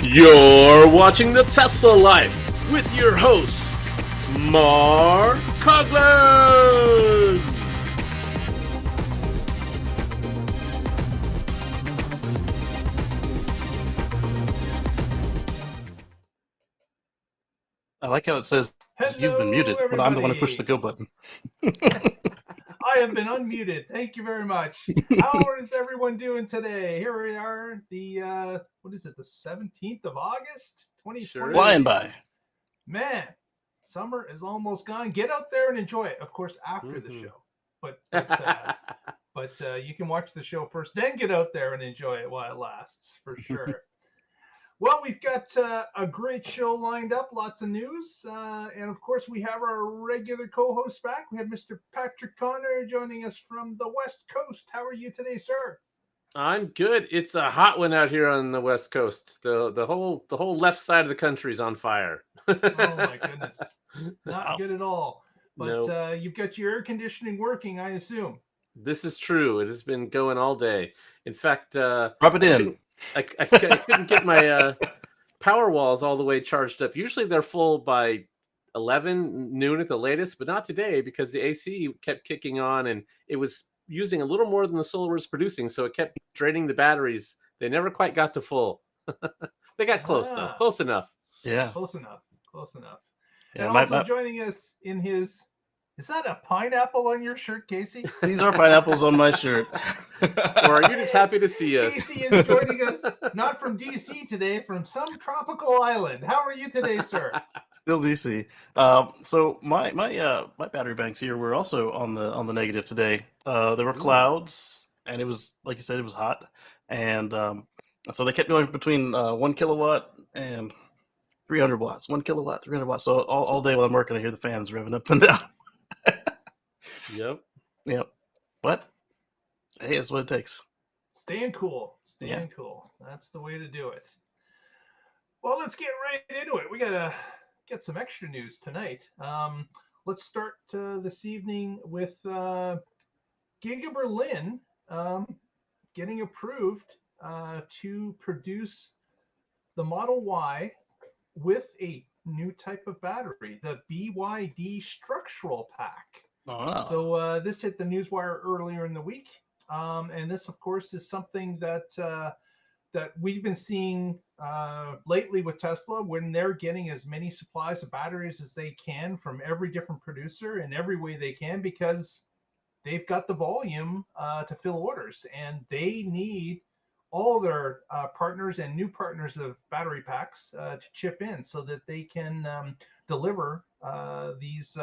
You're watching the Tesla Life with your host, Mark Coughlin. I like how it says you've been muted everybody. when I'm the one who pushed the go button. I have been unmuted. Thank you very much. How is everyone doing today? Here we are, the what is it, the 17th of August, 2020. Flying by. Man, summer is almost gone. Get out there and enjoy it. Of course, after the show. But you can watch the show first, then get out there and enjoy it while it lasts, for sure. Well, we've got a great show lined up, lots of news. And of course, we have our regular co-host back. We have Mr. Patrick Connor joining us from the West Coast. How are you today, sir? I'm good. It's a hot one out here on the West Coast. The whole left side of the country is on fire. Oh my goodness. Not good at all. But Nope. You've got your air conditioning working, I assume. This is true. It has been going all day. In fact, Rub it in. I couldn't get my power walls all the way charged up. Usually they're full by 11 noon at the latest, but not today because the AC kept kicking on and it was using a little more than the solar was producing, so it kept draining the batteries. They never quite got to full. They got close though, close enough. Yeah, close enough. Yeah, and also joining us in his, is that a pineapple on your shirt, Casey? These are pineapples on my shirt. Or are you just happy to see us? Casey is joining us not from DC today, from some tropical island. How are you today, sir? Still DC. So my battery banks here were also on the negative today. There were clouds, and it was, like you said, it was hot, and so they kept going between 1 kilowatt and 300 watts. 1 kilowatt, 300 watts. So all day while I'm working, I hear the fans revving up and down. Yep. But hey, that's what it takes. Staying cool. Cool. That's the way to do it. Well, let's get right into it. We gotta get some extra news tonight. Let's start this evening with Giga Berlin getting approved to produce the Model Y with a new type of battery, the BYD structural pack. Oh. So this hit the newswire earlier in the week, and this, of course, is something that we've been seeing lately with Tesla, when they're getting as many supplies of batteries as they can from every different producer in every way they can, because they've got the volume to fill orders, and they need all their partners and new partners of battery packs to chip in so that they can deliver these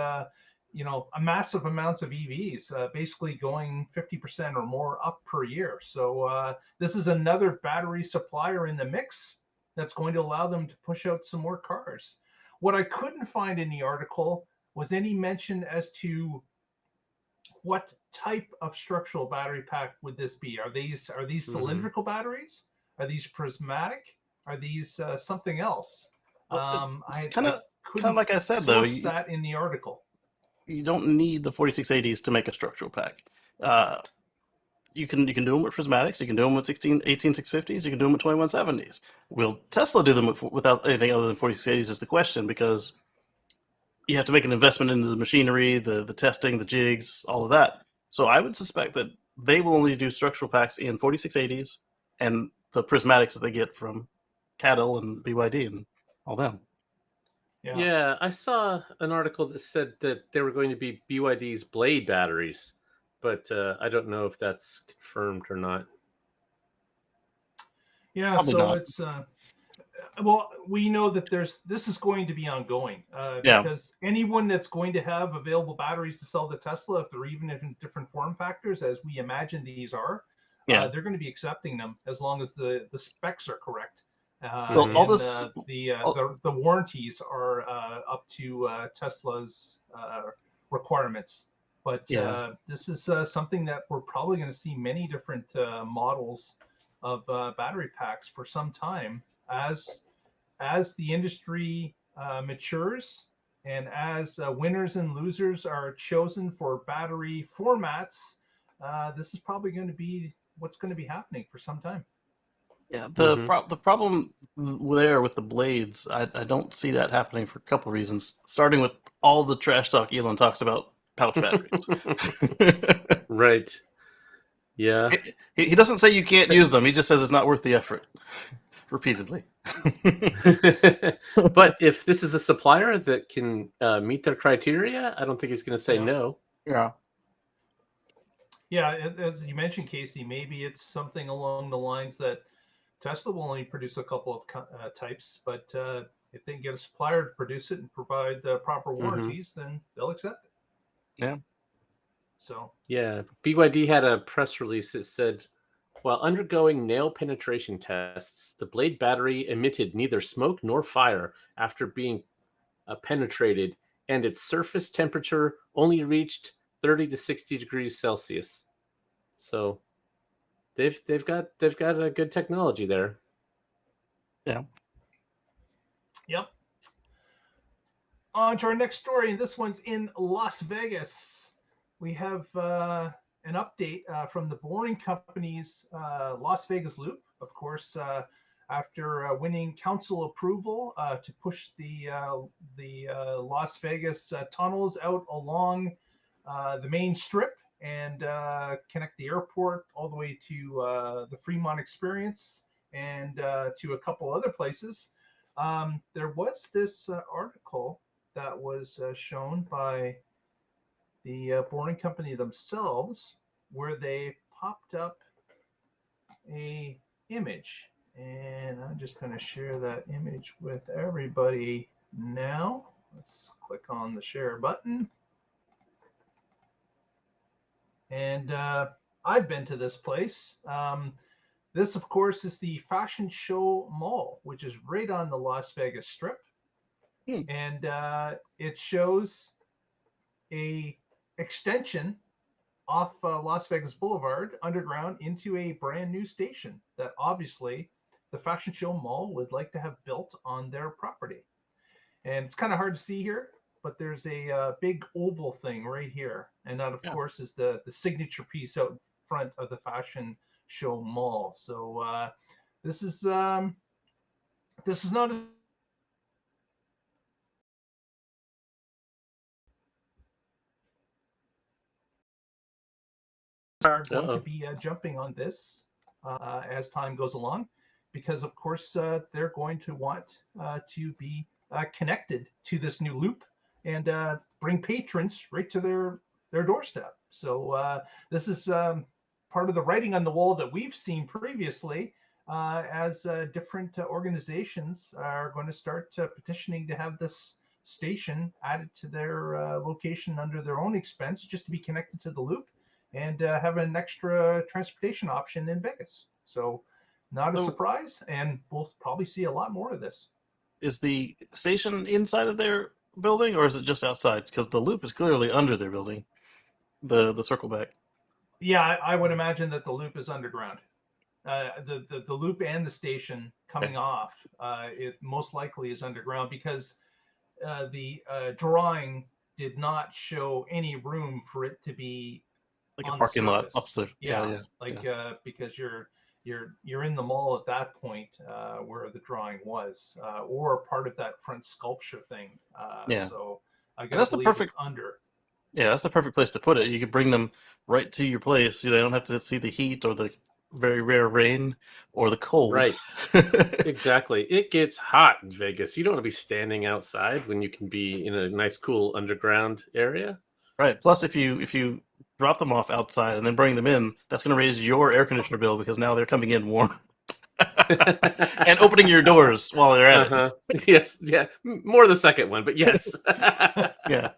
massive amounts of EVs, basically going 50% or more up per year. So this is another battery supplier in the mix that's going to allow them to push out some more cars. What I couldn't find in the article was any mention as to what type of structural battery pack would this be. Are these cylindrical batteries? Are these prismatic? Are these something else? It's kind of like I said, though. That in the article. You don't need the 4680s to make a structural pack. You can do them with prismatics. You can do them with 18650s. You can do them with 2170s. Will Tesla do them without anything other than 4680s is the question, because you have to make an investment into the machinery, the testing, the jigs, all of that. So I would suspect that they will only do structural packs in 4680s and the prismatics that they get from Cattle and BYD and all them. Yeah, I saw an article that said that they were going to be BYD's Blade batteries, but I don't know if that's confirmed or not. Yeah, probably so not. It's well, we know that this is going to be ongoing because anyone that's going to have available batteries to sell the Tesla, if they're even in different form factors, as we imagine these are, they're going to be accepting them as long as the specs are correct. Well, all this, the warranties are up to Tesla's requirements. But this is something that we're probably going to see many different models of battery packs for some time as the industry matures, and as winners and losers are chosen for battery formats. This is probably going to be what's going to be happening for some time. Yeah, Mhm. the problem there with the blades, I don't see that happening for a couple reasons. Starting with all the trash talk Elon talks about pouch batteries. Right. Yeah. He doesn't say you can't use them. He just says it's not worth the effort, repeatedly. But if this is a supplier that can meet their criteria, I don't think he's going to say Yeah. no. Yeah. Yeah, as you mentioned, Casey, maybe it's something along the lines that Tesla will only produce a couple of types, but if they can get a supplier to produce it and provide the proper Hmm. warranties, then they'll accept it. Yeah. So, Yeah. BYD had a press release that said, while undergoing nail penetration tests, the blade battery emitted neither smoke nor fire after being penetrated, and its surface temperature only reached 30 to 60 degrees Celsius. So they've got a good technology there. Yeah. yep. On to our next story, and this one's in Las Vegas. We have an update from the Boring Company's Las Vegas Loop. Of course, after winning council approval to push the Las Vegas tunnels out along the main strip and connect the airport all the way to the Fremont Experience and to a couple other places. There was this article that was shown by the Boring Company themselves, where they popped up a image, and I'm just going to share that image with everybody now. Let's click on the share button, and I've been to this place. This, of course, is the Fashion Show Mall, which is right on the Las Vegas Strip, and it shows a extension off Las Vegas Boulevard underground into a brand new station that obviously the Fashion Show Mall would like to have built on their property. And it's kind of hard to see here, but there's a big oval thing right here, and that of Yeah. course is the signature piece out front of the Fashion Show Mall. So this is not are going to Uh-oh. be jumping on this as time goes along, because of course they're going to want to be connected to this new loop and bring patrons right to their doorstep. So this is part of the writing on the wall that we've seen previously, as different organizations are going to start petitioning to have this station added to their location under their own expense, just to be connected to the loop and have an extra transportation option in Vegas. So not a So surprise, and we'll probably see a lot more of this. is the station inside of their building, or is it just outside? Because the loop is clearly under their building. The circle back. Yeah, I would imagine that the loop is underground. The loop and the station coming off, it most likely is underground, because the drawing did not show any room for it to be Like a on the parking lot surface. upstairs. Yeah, Yeah. because you're in the mall at that point where the drawing was, or part of that front sculpture thing. Yeah. So I And gotta that's the believe it's perfect. under. Yeah, that's the perfect place to put it. You could bring them right to your place, so they don't have to see the heat or the very rare rain or the cold. Right. Exactly. It gets hot in Vegas. You don't want to be standing outside when you can be in a nice, cool underground area. Right. Plus, if you drop them off outside and then bring them in, that's going to raise your air conditioner bill because now they're coming in warm and opening your doors while they're at it. Yes. Yeah. More the second one, but yes. Yeah.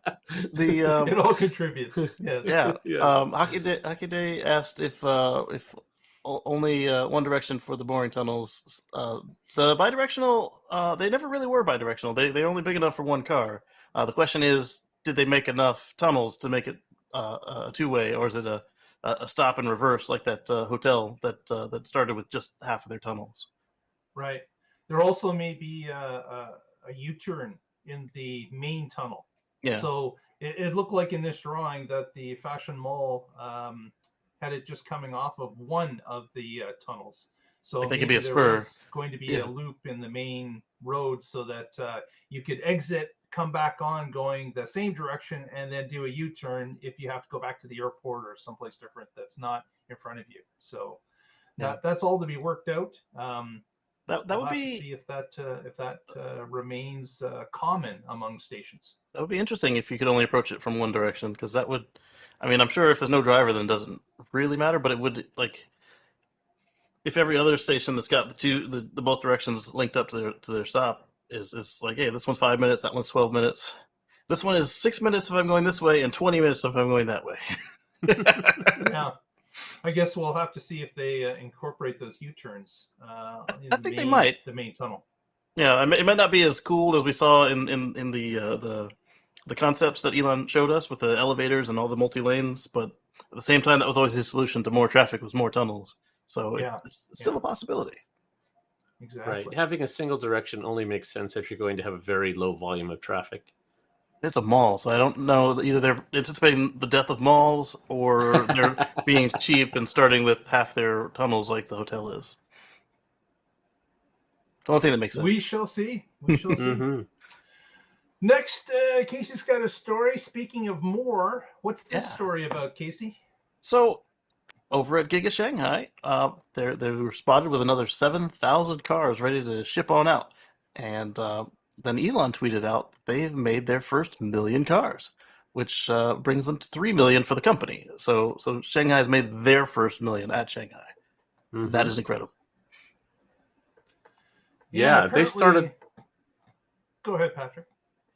The It all contributes. Yes. yeah. Yeah. Hockey Day asked if only one direction for the boring tunnels. The bidirectional, they never really were bidirectional. They're only big enough for one car. The question is, did they make enough tunnels to make it a two-way, or is it a stop and reverse like that hotel that started with just half of their tunnels? Right. There also may be a U-turn in the main tunnel. Yeah. So it looked like in this drawing that the Fashion Mall had it just coming off of one of the tunnels. So Like they could be maybe a there spur. was going to be Yeah. a loop in the main road so that you could exit, come back on going the same direction, and then do a U-turn if you have to go back to the airport or someplace different that's not in front of you. So Yeah. that's all to be worked out. That We'll would have to be see if that remains common among stations. that would be interesting if you could only approach it from one direction, because that would, I mean, I'm sure if there's no driver, then it doesn't really matter. But it would, like, if every other station that's got the both directions linked up to their stop is like, hey, this one's 5 minutes, that one's 12 minutes. This one is 6 minutes if I'm going this way, and 20 minutes if I'm going that way. Yeah, I guess we'll have to see if they incorporate those U-turns in I think they might. the main tunnel. Yeah, it might not be as cool as we saw in the concepts that Elon showed us with the elevators and all the multi lanes, but at the same time, that was always his solution to more traffic was more tunnels. So Yeah, it's still a possibility. Exactly. Right. Having a single direction only makes sense if you're going to have a very low volume of traffic. It's a mall, so I don't know either they're anticipating the death of malls or they're being cheap and starting with half their tunnels like the hotel is. It's the only thing that makes sense. We shall see. We shall see. Mm-hmm. Next, Casey's got a story. Speaking of more, what's this Yeah. story about, Casey? So, over at Giga Shanghai, they were spotted with another 7,000 cars ready to ship on out, and then Elon tweeted out they've made their first 1,000,000 cars, which brings them to 3 million for the company. So Shanghai has made their first 1,000,000 at Shanghai. Mm-hmm. That is incredible. Yeah, they started. Go ahead, Patrick.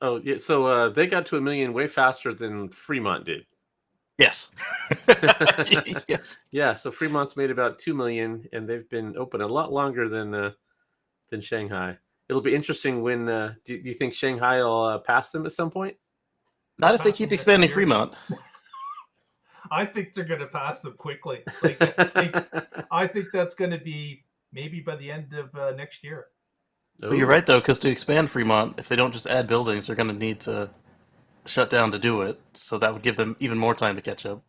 Oh, yeah. So they got to 1 million way faster than Fremont did. Yes. Yes. Yeah. So Fremont's made about 2 million, and they've been open a lot longer than Shanghai. It'll be interesting when. Do you think Shanghai will pass them at some point? Not if they keep expanding Fremont. I think they're going to pass them quickly. Like, I think that's going to be maybe by the end of next year. Well, you're right, though, because to expand Fremont, if they don't just add buildings, they're going to need to shut down to do it. So that would give them even more time to catch up.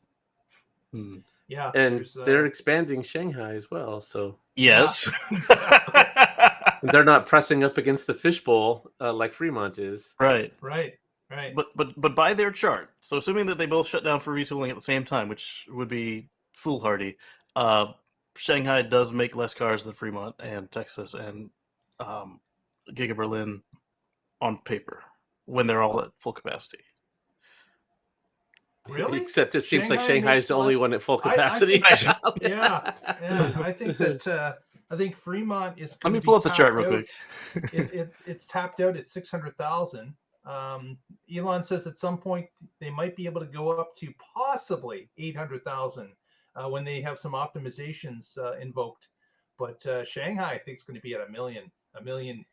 Yeah. And they're expanding Shanghai as well. So yes. Yeah, exactly. And they're not pressing up against the fishbowl like Fremont is. Right. But by their chart, so assuming that they both shut down for retooling at the same time, which would be foolhardy, Shanghai does make less cars than Fremont and Texas and Giga Berlin on paper when they're all at full capacity. Really? Except it seems like Shanghai is the only one at full capacity. Yeah. I think that I think Fremont is. Let me pull up the chart real quick. It's tapped out at 600,000. Elon says at some point they might be able to go up to possibly 800,000 when they have some optimizations invoked. But Shanghai, I think, is going to be at 1 million. 1 million,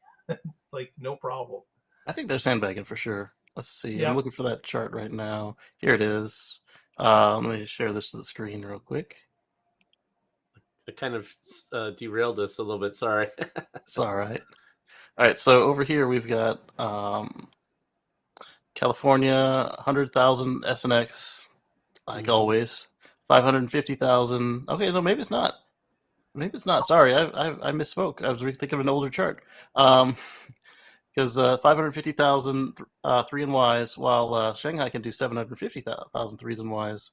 like no problem. I think they're sandbagging for sure. Let's see. Yep. I'm looking for that chart right now. Here it is. Let me share this to the screen real quick. I kind of derailed us a little bit. Sorry. It's all right. All right. So over here we've got California, 100,000 SNX, like always. 550,000. Okay, no, maybe it's not. Maybe it's not. Sorry, I misspoke. I was thinking of an older chart. Because 550,000 3 and Ys, while Shanghai can do 750,000 3s and Ys.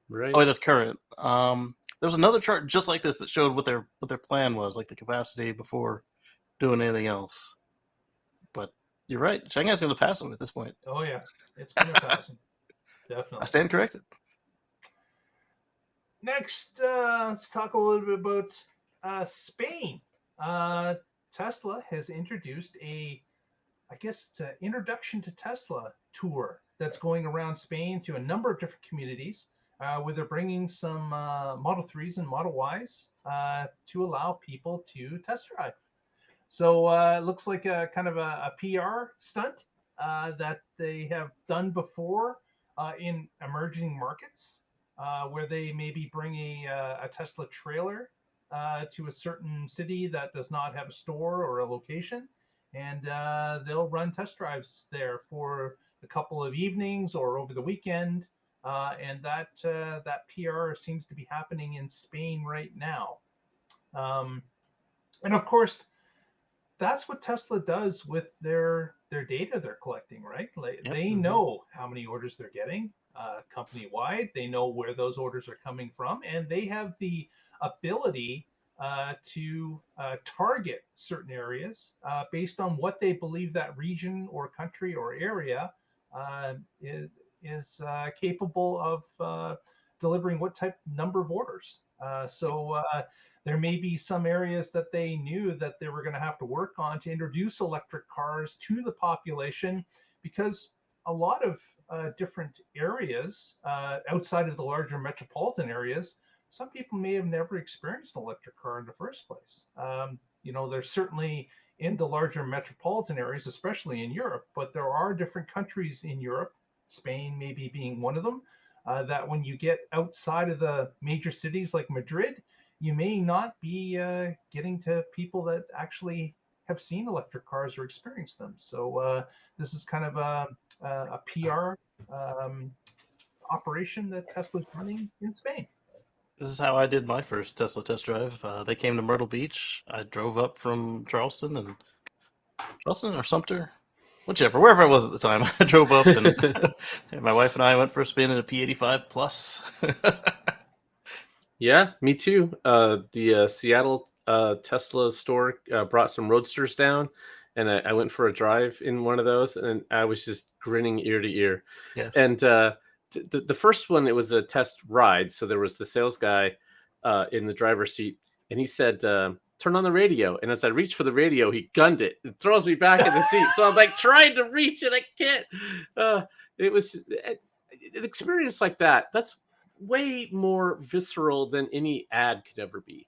Right. Oh, that's current. There was another chart just like this that showed what their plan was, like the capacity before doing anything else. But you're right. Shanghai's going to pass them at this point. Oh yeah, it's going to pass them. Definitely. I stand corrected. Next, let's talk a little bit about Spain. Tesla has introduced it's an introduction to Tesla tour that's going around Spain to a number of different communities where they're bringing some Model 3s and Model Ys to allow people to test drive. So it looks like a kind of a PR stunt that they have done before in emerging markets where they maybe bring a Tesla trailer to a certain city that does not have a store or a location. And they'll run test drives there for a couple of evenings or over the weekend. And that PR seems to be happening in Spain right now. And of course, that's what Tesla does with their data they're collecting, right? Like, Yep. they know how many orders they're getting company wide. They know where those orders are coming from, and they have the ability to target certain areas based on what they believe that region or country or area uh, is capable of delivering what type number of orders. There may be some areas that they knew that they were going to have to work on to introduce electric cars to the population, because a lot of different areas outside of the larger metropolitan areas, some people may have never experienced an electric car in the first place. There's certainly in the larger metropolitan areas, especially in Europe, but there are different countries in Europe, Spain maybe being one of them, that when you get outside of the major cities like Madrid, you may not be getting to people that actually have seen electric cars or experienced them. So this is kind of a PR operation that Tesla's running in Spain. This is how I did my first Tesla test drive. They came to Myrtle Beach. I drove up from Charleston or Sumter, whichever, wherever I was at the time. I drove up, and, and my wife and I went for a spin in a P85 Plus. Yeah, me too. The Seattle Tesla store brought some Roadsters down, and I went for a drive in one of those, and I was just grinning ear to ear. Yes. And the first one, it was a test ride, so there was the sales guy in the driver's seat, and he said, "Turn on the radio." And as I reached for the radio, he gunned it and throws me back in the seat. So I'm like trying to reach it, I can't. It was just, an experience like that. That's way more visceral than any ad could ever be.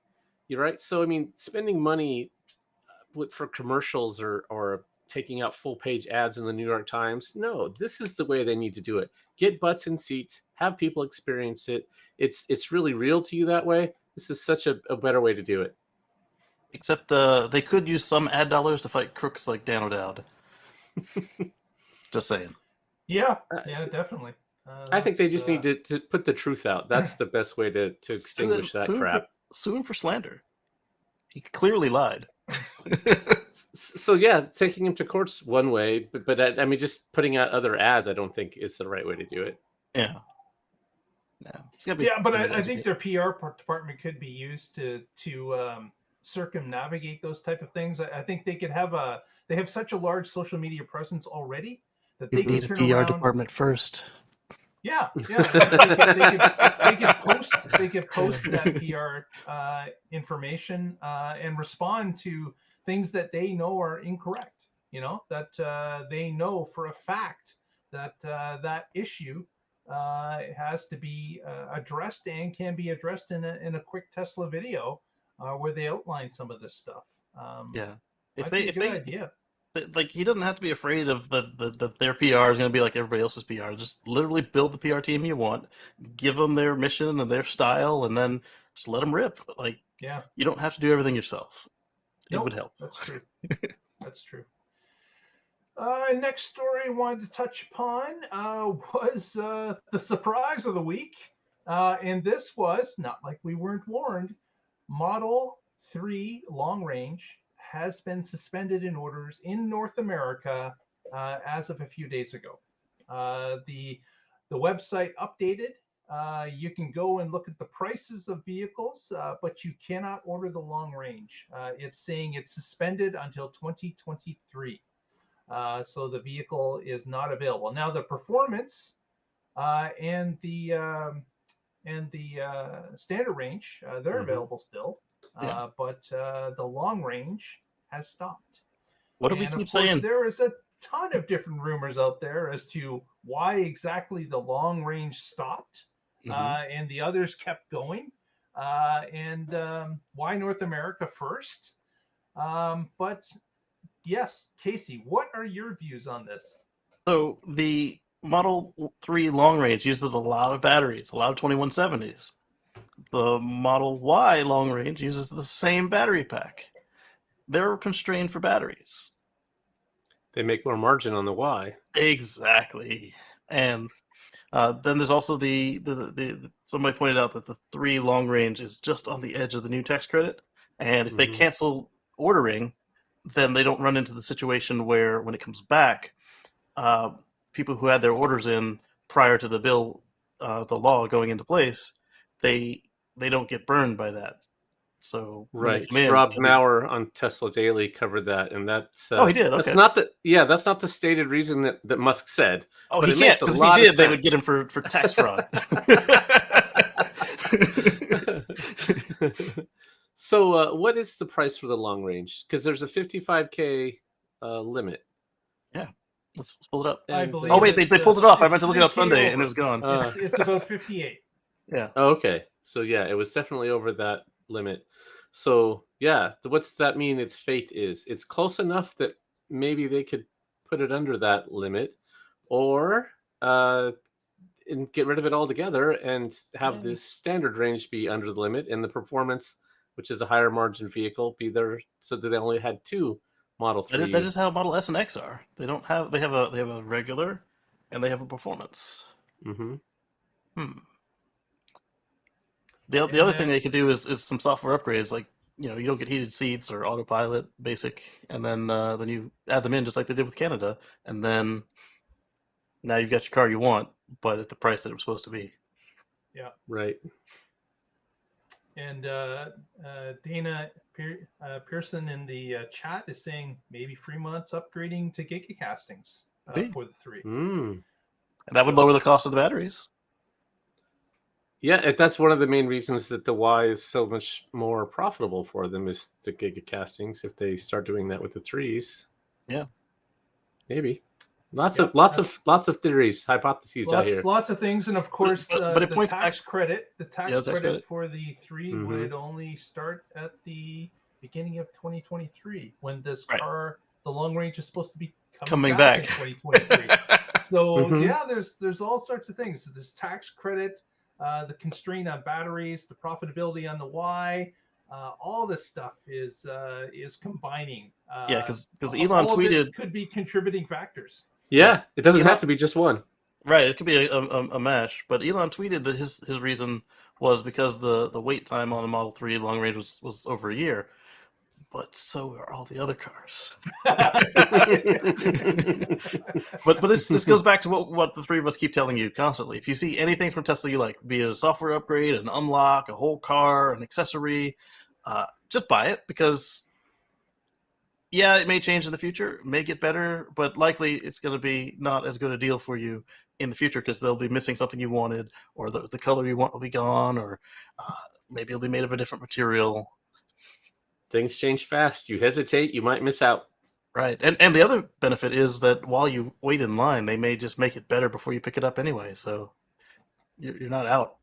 You're right. So I mean, spending money for commercials or taking out full page ads in the New York Times. No, this is the way they need to do it. Get butts in seats, have people experience it. It's really real to you that way. This is such a better way to do it. Except they could use some ad dollars to fight crooks like Dan O'Dowd. Just saying. Yeah, definitely. I think they just need to put the truth out. That's the best way to extinguish that crap. Sue him for slander. He clearly lied. So yeah, taking him to court's one way, but I mean, just putting out other ads, I don't think is the right way to do it. Yeah. No. Yeah, but I think their PR department could be used to circumnavigate those type of things. I think they could they have such a large social media presence already that they need can a turn PR around. department first. Yeah. They could post that PR information and respond to things that they know are incorrect. That they know for a fact that that issue has to be addressed and can be addressed in a quick Tesla video where they outline some of this stuff. Yeah, if they idea. Like, he doesn't have to be afraid of their PR is going to be like everybody else's PR. Just literally build the PR team you want, give them their mission and their style, and then just let them rip. Like, yeah, you don't have to do everything yourself. It would help. That's true. That's true. Next story I wanted to touch upon was the surprise of the week. And this was, not like we weren't warned, Model 3 long range has been suspended in orders in North America as of a few days ago. The website updated. You can go and look at the prices of vehicles, but you cannot order the long range. It's saying it's suspended until 2023. So the vehicle is not available. Now the performance and the standard range, they're available still, but the long range has stopped. What do we keep saying? There is a ton of different rumors out there as to why exactly the long range stopped and the others kept going, and why North America first. But yes, Casey, what are your views on this? So the Model 3 long range uses a lot of batteries, a lot of 2170s. The Model Y long range uses the same battery pack. They're constrained for batteries. They make more margin on the Y. Exactly. And then there's also the somebody pointed out that the 3 long range is just on the edge of the new tax credit. And if they cancel ordering, then they don't run into the situation where when it comes back, people who had their orders in prior to the bill, the law going into place, they don't get burned by that. So when they Right. come in, Rob it'll be- Maurer on Tesla Daily covered that, and that's Oh, he did. that's Okay. not that's not the stated reason that Musk said. Oh, but he it can't, makes a because if lot he of did, they would sense. get him for tax fraud. So, what is the price for the long range? Because there's a 55K limit. Yeah, let's pull it up. I And, believe. Oh wait, they it's, pulled it off. I it's meant to look it up 3K Sunday, and over. it was gone. It's about 58. Yeah. Oh, okay. So yeah, it was definitely over that limit. So yeah, what's that mean? Its fate is it's close enough that maybe they could put it under that limit, or and get rid of it altogether and have this standard range be under the limit, and the performance, which is a higher margin vehicle, be there so that they only had two Model 3s. That is how Model S and X are. They have a regular, and they have a performance. Mm-hmm. The other thing they could do is some software upgrades, like you don't get heated seats or autopilot basic, and then you add them in just like they did with Canada, and then now you've got your car you want, but at the price that it was supposed to be. Yeah. Right. And Dana Pearson in the chat is saying maybe Fremont's upgrading to Giga Castings for the 3. Mm. And that would lower the cost of the batteries. Yeah, that's one of the main reasons that the Y is so much more profitable for them is the Giga Castings. If they start doing that with the 3s, yeah, maybe lots of theories, hypotheses out here. Lots of things, and of course, but it the points tax back. credit. The tax credit credit for the 3 Mhm. would only start at the beginning of 2023 when this Right. car, the long range, is supposed to be coming back in 2023. So Mhm. yeah, there's all sorts of things. This tax credit, the constraint on batteries, the profitability on the Y, all this stuff is combining. Yeah, because all Elon of it tweeted could be contributing factors. Yeah, it doesn't Elon- have to be just one. right. It could be a mash, but Elon tweeted that his reason was because the wait time on the Model 3 long range was over a year. But so are all the other cars. but this goes back to what the three of us keep telling you constantly. If you see anything from Tesla you like, be it a software upgrade, an unlock, a whole car, an accessory, just buy it, because yeah, it may change in the future, it may get better, but likely it's going to be not as good a deal for you in the future because they'll be missing something you wanted, or the color you want will be gone, or maybe it'll be made of a different material. Things change fast. You hesitate, you might miss out. Right. And the other benefit is that while you wait in line, they may just make it better before you pick it up anyway. So you're not out.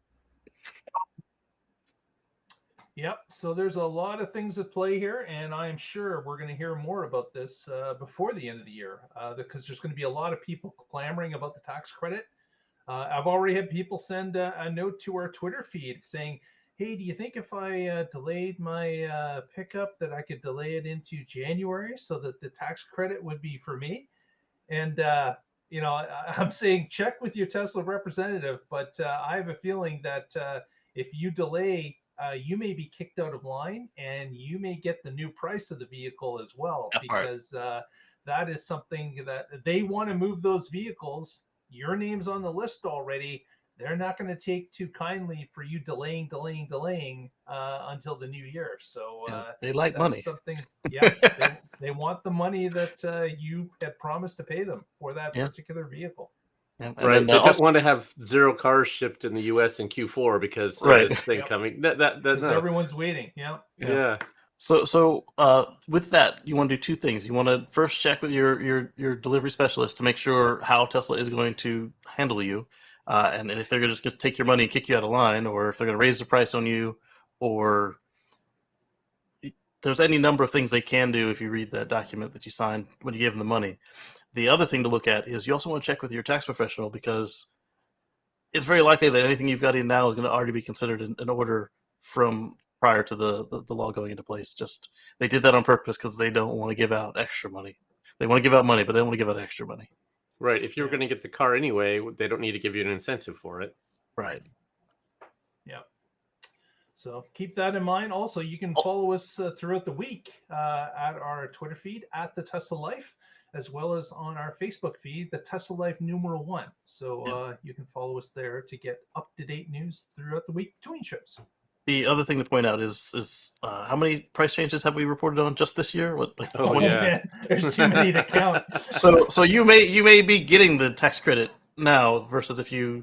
Yep. So there's a lot of things at play here, and I'm sure we're going to hear more about this before the end of the year, because there's going to be a lot of people clamoring about the tax credit. I've already had people send a note to our Twitter feed saying, hey, do you think if I delayed my pickup that I could delay it into January so that the tax credit would be for me? And, I'm saying check with your Tesla representative, but I have a feeling that if you delay, you may be kicked out of line, and you may get the new price of the vehicle as well, because that is something that they want to move those vehicles. Your name's on the list already. They're not going to take too kindly for you delaying until the new year. So they like money. Something, yeah, they want the money that you had promised to pay them for that particular vehicle. Yeah, right. Then, they don't want to have 0 cars shipped in the U.S. in Q4 because this thing coming. Because everyone's waiting. Yeah. So with that, you want to do two things. You want to first check with your delivery specialist to make sure how Tesla is going to handle you. And if they're just going to take your money and kick you out of line, or if they're going to raise the price on you, or there's any number of things they can do if you read that document that you signed when you gave them the money. The other thing to look at is you also want to check with your tax professional, because it's very likely that anything you've got in now is going to already be considered an order from prior to the law going into place. Just they did that on purpose because they don't want to give out extra money. They want to give out money, but they don't want to give out extra money. Right. If you were going to get the car anyway, they don't need to give you an incentive for it. Right. Yeah. So keep that in mind. Also, you can follow us throughout the week at our Twitter feed at the Tesla Life, as well as on our Facebook feed, the Tesla Life #1. So you can follow us there to get up-to-date news throughout the week between shows. The other thing to point out is how many price changes have we reported on just this year? What, like Oh, 20? yeah. Man, there's too many to count. So you may be getting the tax credit now versus if you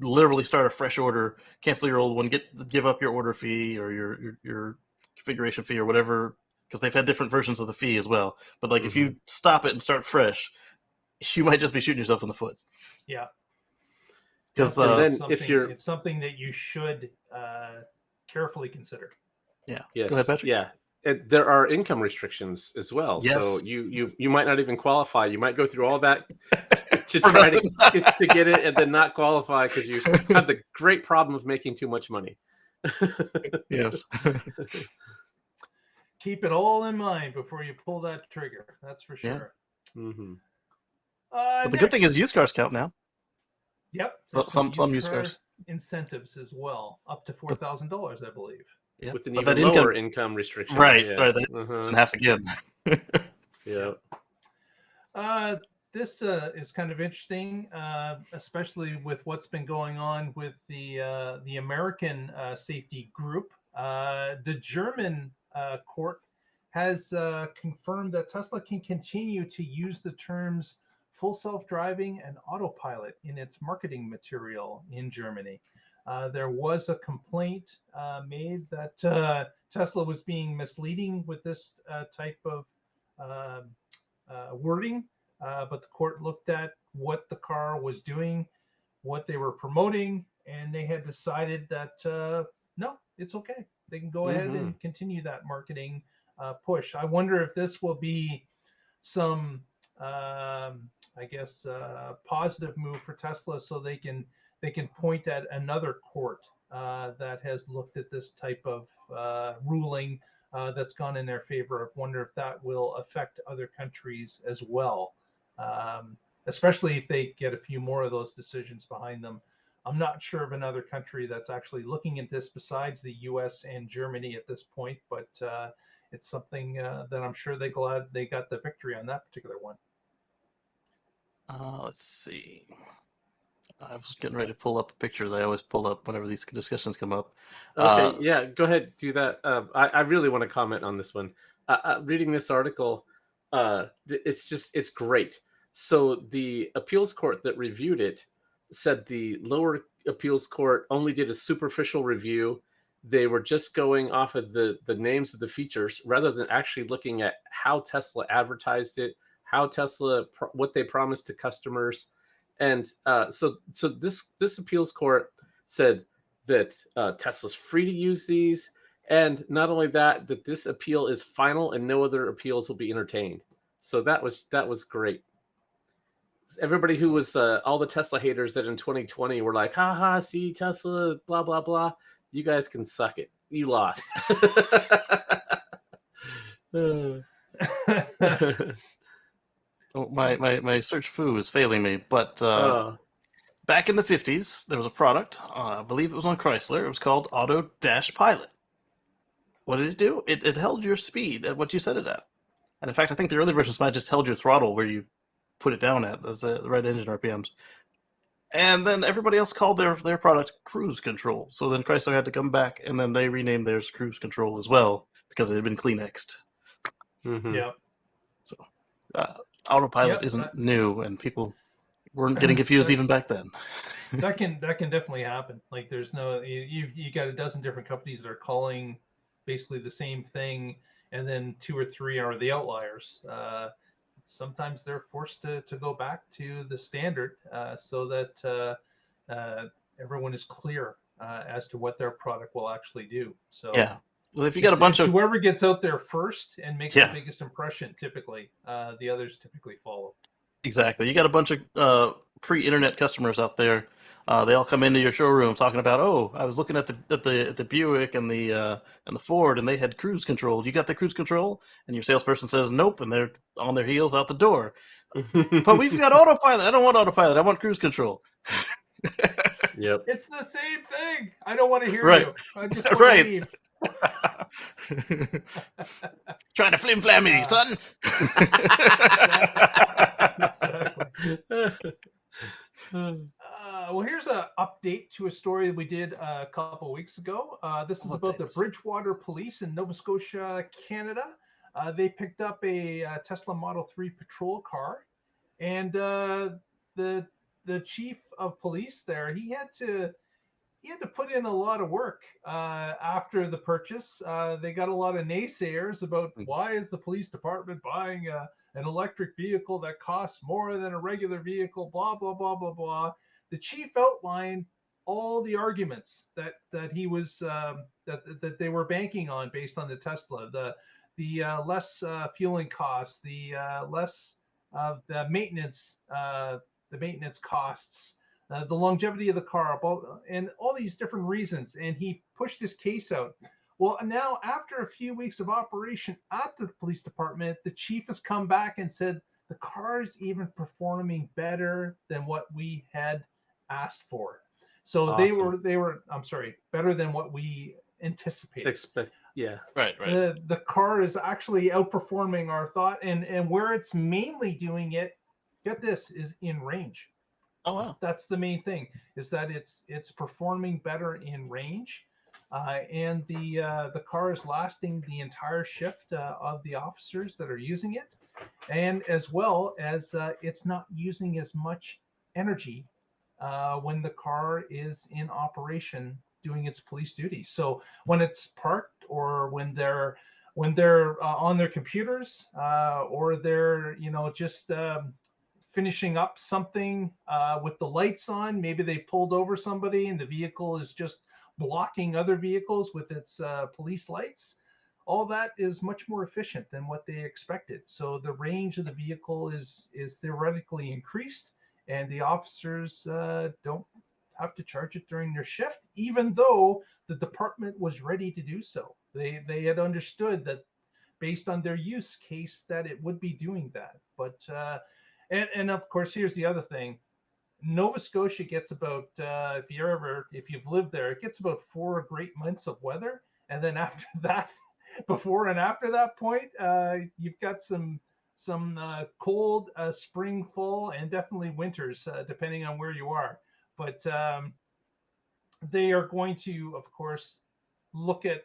literally start a fresh order, cancel your old one, give up your order fee or your configuration fee or whatever, because they've had different versions of the fee as well. But like if you stop it and start fresh, you might just be shooting yourself in the foot. Yeah. Because it's something that you should carefully consider. Yeah. Yes. Go ahead, Patrick. Yeah. And there are income restrictions as well. Yes. So you might not even qualify. You might go through all that to try to get it and then not qualify because you have the great problem of making too much money. Yes. Keep it all in mind before you pull that trigger. That's for sure. Yeah. Mm-hmm. But the good thing is used cars count now. Yep. Some used cars incentives as well, up to $4,000, I believe. Yeah. With an But even lower income restriction. Right. Yeah. Right. It's in half again. Yeah. This is kind of interesting, especially with what's been going on with the American safety group. The German court has confirmed that Tesla can continue to use the terms full self-driving and autopilot in its marketing material in Germany. There was a complaint made that Tesla was being misleading with this type of wording, but the court looked at what the car was doing, what they were promoting, and they had decided that no, it's okay. They can go ahead and continue that marketing push. I wonder if this will be some, positive move for Tesla, so they can point at another court that has looked at this type of ruling that's gone in their favor. I wonder if that will affect other countries as well, especially if they get a few more of those decisions behind them. I'm not sure of another country that's actually looking at this besides the US and Germany at this point, but it's something that I'm sure they're glad they got the victory on that particular one. Let's see. I was getting ready to pull up a picture that I always pull up whenever these discussions come up. Okay, yeah, go ahead, do that. I really want to comment on this one. Reading this article, it's great. So the appeals court that reviewed it said the lower appeals court only did a superficial review. They were just going off of the names of the features rather than actually looking at how Tesla advertised it, how Tesla, what they promised to customers. And so this appeals court said that Tesla's free to use these. And not only that this appeal is final and no other appeals will be entertained. So that was great. Everybody who was all the Tesla haters that in 2020 were like, haha, see Tesla, blah, blah, blah. You guys can suck it. You lost. Oh, my search foo is failing me, but back in the 50s, there was a product, I believe it was on Chrysler, it was called Auto-Pilot. What did it do? It held your speed at what you set it at. And in fact, I think the early versions might have just held your throttle where you put it down at, as the right engine RPMs. And then everybody else called their product Cruise Control. So then Chrysler had to come back, and then they renamed theirs Cruise Control as well, because it had been Kleenexed. Mm-hmm. Yeah. So Autopilot isn't new, and people weren't getting confused even back then. that can definitely happen. Like there's no, you got a dozen different companies that are calling basically the same thing, and then 2 or 3 are the outliers. Sometimes they're forced to go back to the standard so that everyone is clear as to what their product will actually do. So yeah. Well, if you got a bunch of whoever gets out there first and makes the biggest impression, typically the others typically follow. Exactly. You got a bunch of pre-internet customers out there. They all come into your showroom talking about, oh, I was looking at the Buick and the Ford, and they had cruise control. You got the cruise control? And your salesperson says nope, and they're on their heels out the door. But we've got autopilot. I don't want autopilot. I want cruise control. Yep. It's the same thing. I don't want to hear Right. you. I just want Right. to leave. Trying to flim flam me, son. Exactly. Well, here's an update to a story we did a couple weeks ago. This is about the Bridgewater Police in Nova Scotia, Canada. They picked up a Tesla Model 3 patrol car, and the chief of police there, he had to put in a lot of work after the purchase. They got a lot of naysayers about why is the police department buying an electric vehicle that costs more than a regular vehicle, blah, blah, blah, blah, blah. The chief outlined all the arguments that he was that they were banking on based on the Tesla, the less fueling costs, the less of the maintenance costs, the longevity of the car, and all these different reasons. And he pushed his case out. Well, now after a few weeks of operation at the police department, the chief has come back and said the car is even performing better than what we had asked for. So Awesome. they were better than what we anticipated. Yeah. Right. The car is actually outperforming our thought, and where it's mainly doing it, get this, is in range. Oh wow. That's the main thing, is that it's performing better in range, and the car is lasting the entire shift of the officers that are using it, and as well as it's not using as much energy when the car is in operation doing its police duties. So when it's parked, or when they're on their computers, or they're just finishing up something with the lights on. Maybe they pulled over somebody and the vehicle is just blocking other vehicles with its police lights. All that is much more efficient than what they expected. So the range of the vehicle is theoretically increased, and the officers don't have to charge it during their shift, even though the department was ready to do so. They had understood that based on their use case that it would be doing that. But and of course, here's the other thing. Nova Scotia gets about, if you've lived there, it gets about 4 great months of weather, and then after that, before and after that point, you've got some cold spring, fall, and definitely winters, depending on where you are. But they are going to, of course, look at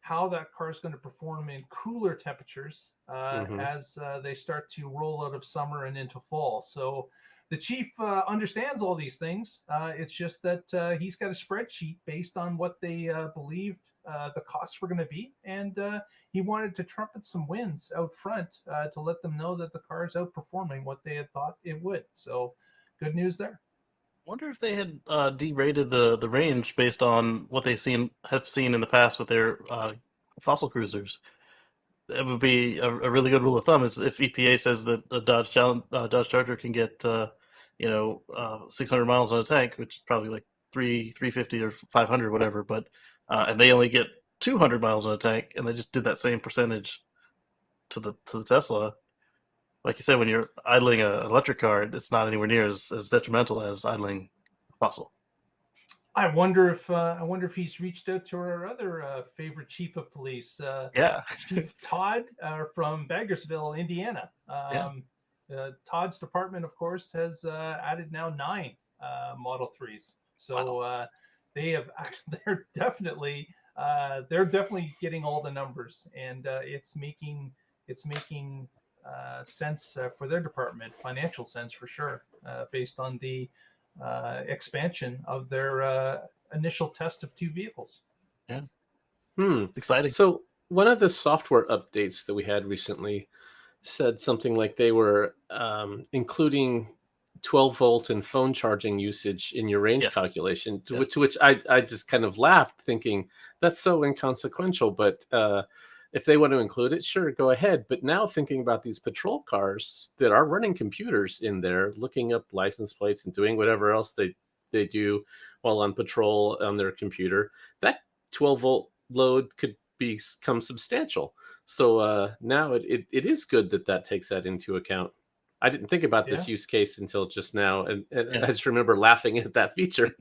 how that car is going to perform in cooler temperatures as they start to roll out of summer and into fall. So the chief understands all these things. It's just that he's got a spreadsheet based on what they believed the costs were going to be, and he wanted to trumpet some wins out front to let them know that the car is outperforming what they had thought it would. So good news there. Wonder if they had derated the range based on what they have seen in the past with their fossil cruisers. It would be a really good rule of thumb is if EPA says that a Dodge Charger can get 600 miles on a tank, which is probably like 350 or 500, whatever, but and they only get 200 miles on a tank, and they just did that same percentage to the Tesla. Like you said, when you're idling an electric car, it's not anywhere near as detrimental as idling fossil. I wonder if he's reached out to our other favorite chief of police, Chief Todd from Baggersville, Indiana. Todd's department, of course, has added now 9 Model 3s. So they're definitely getting all the numbers, and it's making sense for their department, financial sense for sure, based on the expansion of their initial test of 2 vehicles. Yeah. It's exciting. So one of the software updates that we had recently said something like they were including 12-volt and phone charging usage in your range calculation, to which I just kind of laughed, thinking that's so inconsequential. But if they want to include it, sure, go ahead. But now thinking about these patrol cars that are running computers in there, looking up license plates and doing whatever else they do while on patrol on their computer, that 12-volt load could become substantial. So now it is good that takes that into account. I didn't think about this use case until just now, and I just remember laughing at that feature.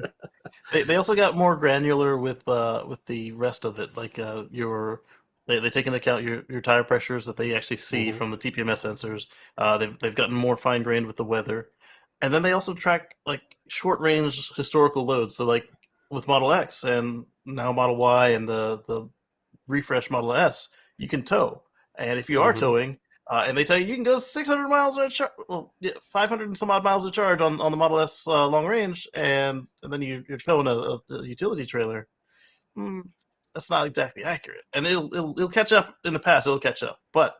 They also got more granular with the rest of it, like they take into account your tire pressures that they actually see from the TPMS sensors. They've gotten more fine grained with the weather, and then they also track like short range historical loads. So like with Model X and now Model Y and the refresh Model S, you can tow, and if you are towing. And they tell you can go 600 miles on a charge, 500 and some odd miles of charge on the Model S long range, and then you're towing a utility trailer. That's not exactly accurate, and it'll catch up. In the past, it'll catch up, but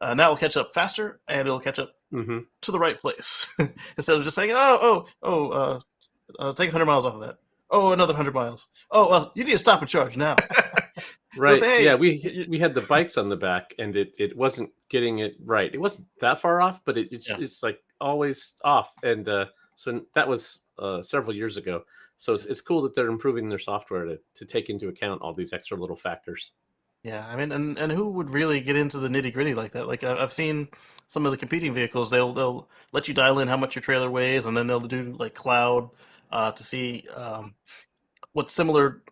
now it'll catch up faster, and it'll catch up to the right place instead of just saying, take 100 miles off of that. Oh, another 100 miles. Oh, well, you need to stop and charge now. Right. Say, hey, yeah, we had the bikes on the back, and it wasn't getting it right. It wasn't that far off, but it's like always off. And so that was several years ago. So it's cool that they're improving their software to take into account all these extra little factors. Yeah, I mean, and who would really get into the nitty gritty like that? Like I've seen some of the competing vehicles. They'll let you dial in how much your trailer weighs, and then they'll do like cloud to see what similar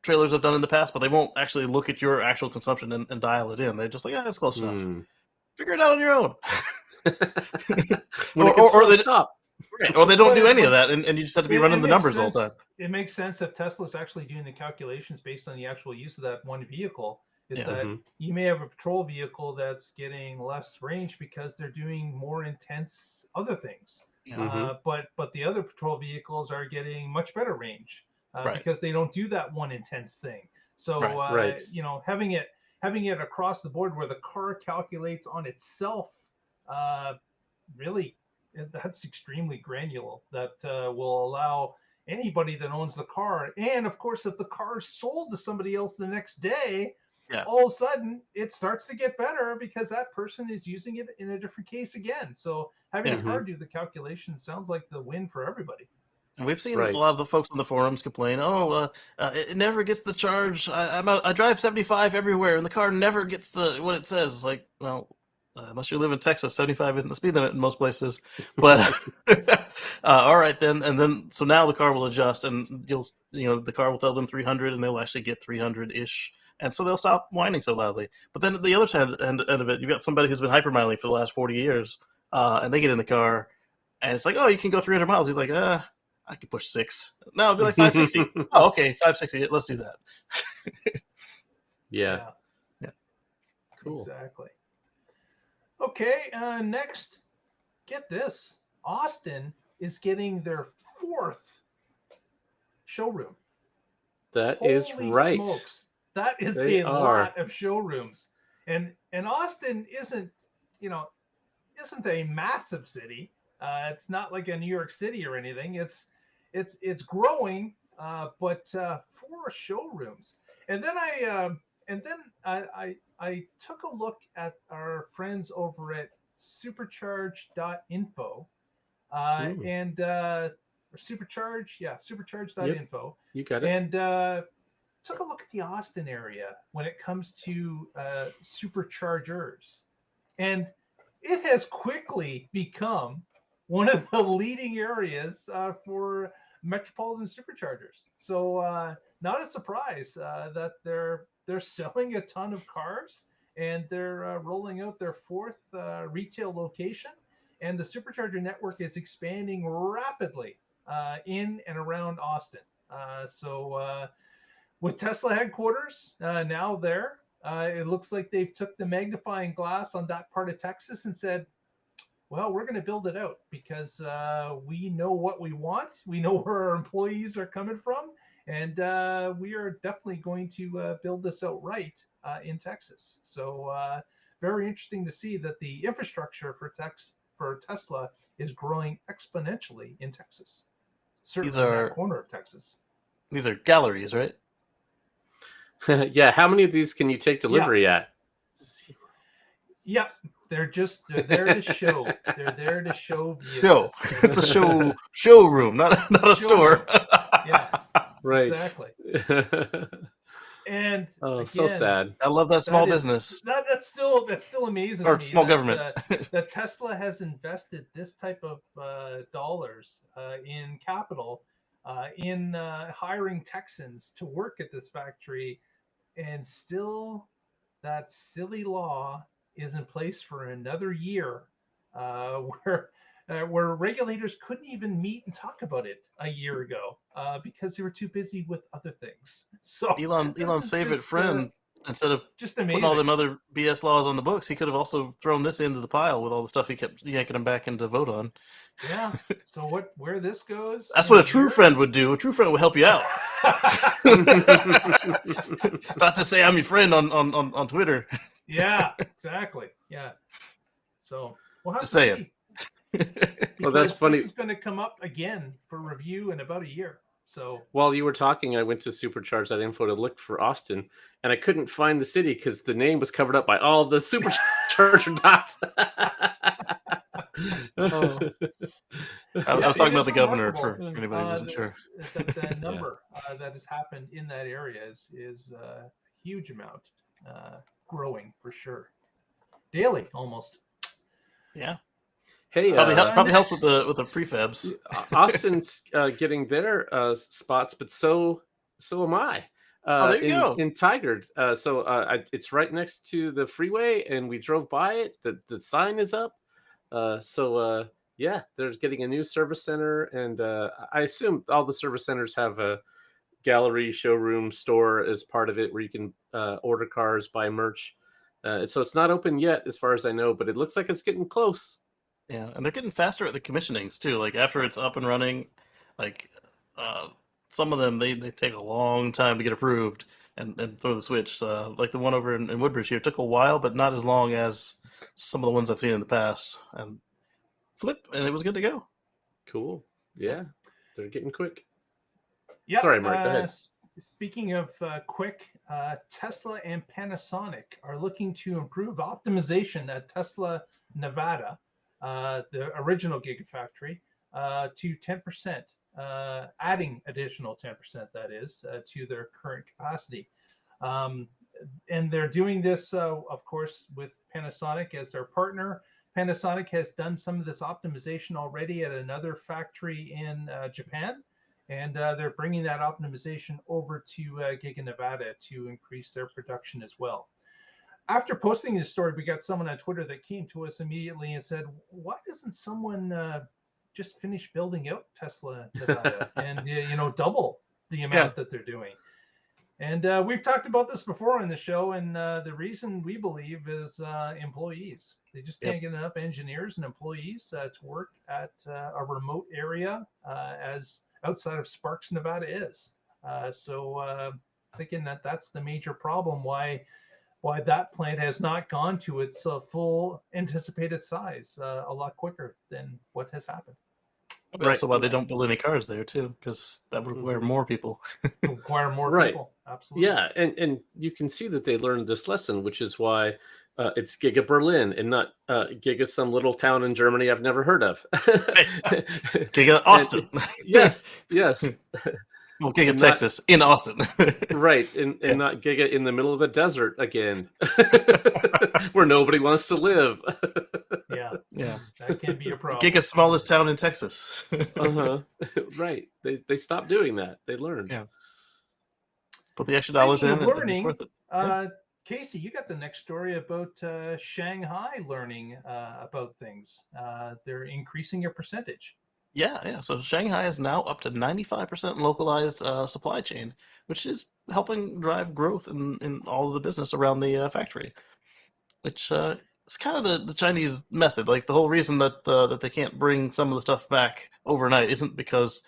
trailers have done in the past, but they won't actually look at your actual consumption and dial it in. They're just like, it's close enough. Figure it out on your own. or they stop. Right. Or they don't do any of that, and you just have to be running the numbers all the time. It makes sense if Tesla's actually doing the calculations based on the actual use of that one vehicle. That you may have a patrol vehicle that's getting less range because they're doing more intense other things. But the other patrol vehicles are getting much better range. Because they don't do that one intense thing. So having it across the board where the car calculates on itself, really, that's extremely granular. That will allow anybody that owns the car, and of course, if the car is sold to somebody else the next day, all of a sudden it starts to get better because that person is using it in a different case again. So having a car do the calculation sounds like the win for everybody. And we've seen a lot of the folks on the forums complain, it never gets the charge. I drive 75 everywhere, and the car never gets what it says. Like, well, unless you live in Texas, 75 isn't the speed limit in most places. But all right then, and then so now the car will adjust, and the car will tell them 300, and they'll actually get 300-ish, and so they'll stop whining so loudly. But then at the other end of it, you've got somebody who's been hypermiling for the last 40 years, and they get in the car, and it's like, you can go 300 miles. He's like, I could push 6. No, it'll be like 560. Oh, okay, 560. Let's do that. Yeah. Cool. Exactly. Okay, next, get this. Austin is getting their 4th showroom. That is right. Smokes. That is a lot of showrooms. And Austin isn't a massive city. It's not like a New York City or anything. It's growing, but 4 showrooms. And then I took a look at our friends over at supercharge.info and supercharge.info. You got it. And took a look at the Austin area when it comes to superchargers. And it has quickly become one of the leading areas for metropolitan superchargers. So not a surprise that they're selling a ton of cars, and they're rolling out their 4th retail location, and the supercharger network is expanding rapidly in and around Austin. So with Tesla headquarters now there, it looks like they've took the magnifying glass on that part of Texas and said, well, we're going to build it out because we know what we want. We know where our employees are coming from. And we are definitely going to build this out right in Texas. So very interesting to see that the infrastructure for Tesla is growing exponentially in Texas. Certainly in that corner of Texas. These are galleries, right? Yeah. How many of these can you take delivery at? Yep. They're there to show. They're there to show vehicles. It's a showroom, not a store. Yeah. Right. Exactly. And again, so sad. I love that small business. That that still amazes Or me. small that, government. that Tesla has invested this type of dollars in capital, in hiring Texans to work at this factory, and still that silly law is in place for another year, where regulators couldn't even meet and talk about it a year ago because they were too busy with other things. So Elon's favorite friend, instead of just putting amazing. all them other BS laws on the books, he could have also thrown this into the pile with all the stuff he kept yanking him back in to vote on. Yeah. So where this goes? That's in what a a true year? friend would do. A true friend would help you out. Not to say I'm your friend on Twitter. Yeah, exactly. Yeah. So we'll have Just to saying. see. Well, that's Because funny. this is going to come up again for review in about a year. So While you were talking, I went to supercharge.info to look for Austin, and I couldn't find the city because the name was covered up by all the supercharger dots. Oh. I yeah, was it talking about is the governor remarkable. for anybody who wasn't sure. The number that has happened in that area is a huge amount, growing for sure, daily almost. Yeah. Hey, Probably helps with next. the prefabs. Austin's getting their spots, but so am I. There you go. In Tigard. It's right next to the freeway, and we drove by it. The sign is up. Yeah, they're getting a new service center, and I assume all the service centers have a gallery, showroom, store as part of it, where you can order cars, buy merch. So it's not open yet, as far as I know, but it looks like it's getting close. Yeah, and they're getting faster at the commissionings too. Like after it's up and running, like some of them they take a long time to get approved and throw the switch. Like the one over in Woodbridge here took a while, but not as long as some of the ones I've seen in the past. And flip, and it was good to go. Cool. Yeah, they're getting quick. Yeah. Sorry, Mark, go ahead. Speaking of quick, Tesla and Panasonic are looking to improve optimization at Tesla Nevada, the original Gigafactory, to 10%, adding additional 10%, that is, to their current capacity. And they're doing this, of course, with Panasonic as their partner. Panasonic has done some of this optimization already at another factory in Japan. And they're bringing that optimization over to Giga Nevada to increase their production as well. After posting this story, we got someone on Twitter that came to us immediately and said, why doesn't someone just finish building out Tesla Nevada and double the amount that they're doing? And we've talked about this before on the show, and the reason we believe is employees. They just can't get enough engineers and employees to work at a remote area as outside of Sparks, Nevada is. Thinking that's the major problem why that plant has not gone to its full anticipated size a lot quicker than what has happened. Right. Also why they don't build any cars there too, because that would require more people. Require more people. Absolutely. Yeah, and you can see that they learned this lesson, which is why it's Giga Berlin and not Giga some little town in Germany I've never heard of. Giga Austin. Yes. Well, Giga Texas in Austin. Right, and not Giga in the middle of the desert again, where nobody wants to live. Yeah, that can be a problem. Giga's smallest town in Texas. Right, they stopped doing that. They learned. Yeah. Put the extra dollars in, and it's worth it. Casey, you got the next story about Shanghai learning about things. They're increasing your percentage. Yeah. So Shanghai is now up to 95% localized supply chain, which is helping drive growth in all of the business around the factory. Which it's kind of the Chinese method. Like the whole reason that they can't bring some of the stuff back overnight isn't because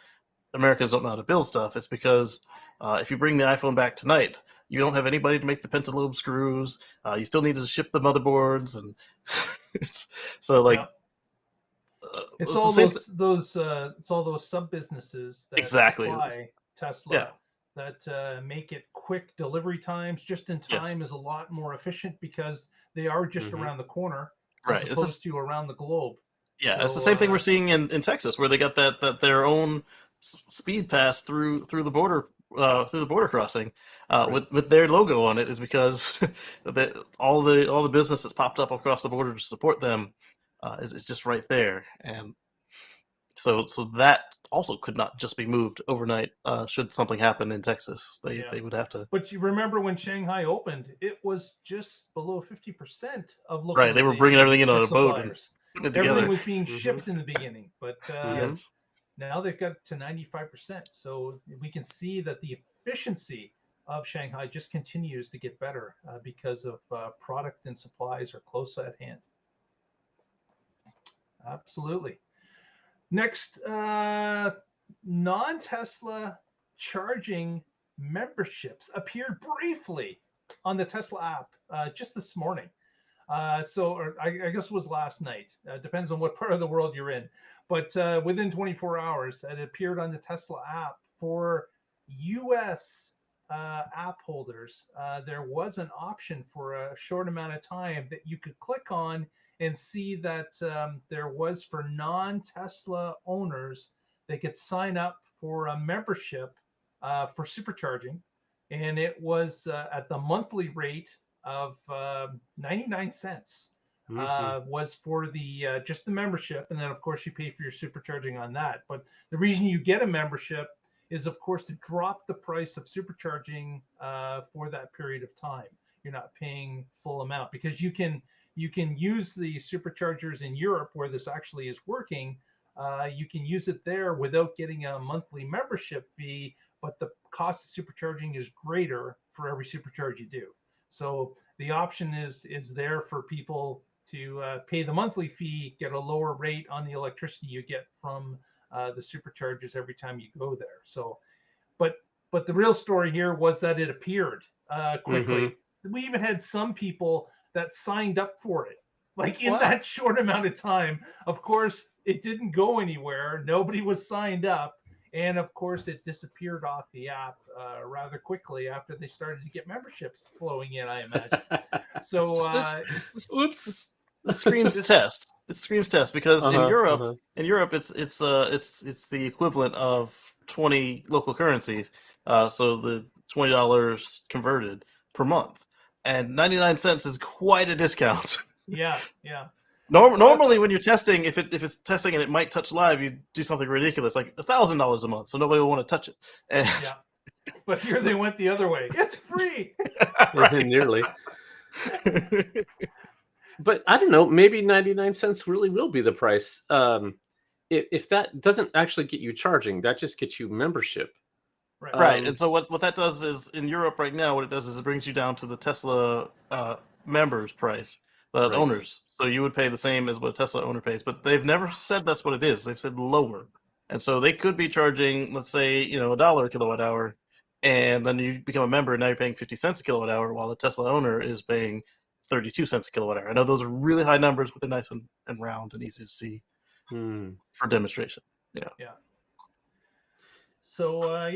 Americans don't know how to build stuff. It's because if you bring the iPhone back tonight, you don't have anybody to make the pentalobe screws. You still need to ship the motherboards, and it's all those sub businesses that supply Tesla that make it quick delivery times. Just in time is a lot more efficient because they are just around the corner, as opposed to around the globe. Yeah, it's the same thing we're seeing in Texas, where they got that their own speed pass through the border through the border crossing Right. with their logo on it is because all the business that's popped up across the border to support them is just right there, and so that also could not just be moved overnight. Should something happen in Texas, they would have to. But you remember when Shanghai opened, it was just below 50% of Right, they were bringing localization everything in for on a boat and suppliers. putting it Everything together. was being Mhm. shipped in the beginning, but Mhm. Yes. now they've got to 95%. So we can see that the efficiency of Shanghai just continues to get better because of product and supplies are close at hand. Absolutely. Next, non-Tesla charging memberships appeared briefly on the Tesla app just this morning. Or I guess it was last night. Depends on what part of the world you're in. But within 24 hours, it appeared on the Tesla app for US app holders. There was an option for a short amount of time that you could click on and see that there was for non-Tesla owners, they could sign up for a membership for supercharging. And it was at the monthly rate of 99 cents Mhm. was for the just the membership, and then of course you pay for your supercharging on that. But the reason you get a membership is of course to drop the price of supercharging for that period of time. You're not paying full amount because you can use the superchargers in Europe where this actually is working. You can use it there without getting a monthly membership fee, but the cost of supercharging is greater for every supercharge you do. So the option is there for people to pay the monthly fee, get a lower rate on the electricity you get from the superchargers every time you go there. So, but the real story here was that it appeared quickly. We even had some people that signed up for it, like in Wow. that short amount of time. Of course, it didn't go anywhere. Nobody was signed up. And of course, it disappeared off the app rather quickly after they started to get memberships flowing in, I imagine. So This Oops. screams this, test. It screams test because in Uh-huh. Europe, Uh-huh. it's the equivalent of 20 local currencies. So the $20 converted per month, and 99 cents is quite a discount. yeah. So Normally, when you're testing, if it's testing and it might touch live, you do something ridiculous like $1,000 a month, so nobody will want to touch it. And yeah. But here they went the other way. It's free. right. Nearly. But I don't know, maybe 99 cents really will be the price. If that doesn't actually get you charging, that just gets you membership. Right. Right, and so what that does is in Europe right now, what it does is it brings you down to the Tesla members price, the Right. owners. So you would pay the same as what a Tesla owner pays, but they've never said that's what it is. They've said lower, and so they could be charging, let's say, $1 a kilowatt hour, and then you become a member, and now you're paying 50 cents a kilowatt hour, while the Tesla owner is paying 32 cents a kilowatt hour. I know those are really high numbers, but they're nice and round and easy to see for demonstration. Yeah. So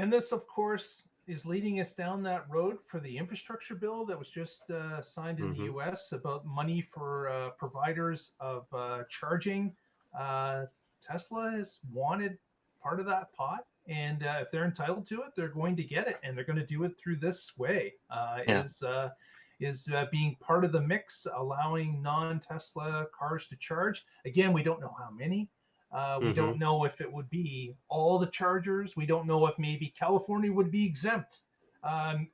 this of course is leading us down that road for the infrastructure bill that was just signed in the U.S. about money for providers of charging. Tesla has wanted part of that pot, and if they're entitled to it, they're going to get it, and they're going to do it through this way. Is being part of the mix, allowing non-Tesla cars to charge. Again, we don't know how many. We don't know if it would be all the chargers. We don't know if maybe California would be exempt,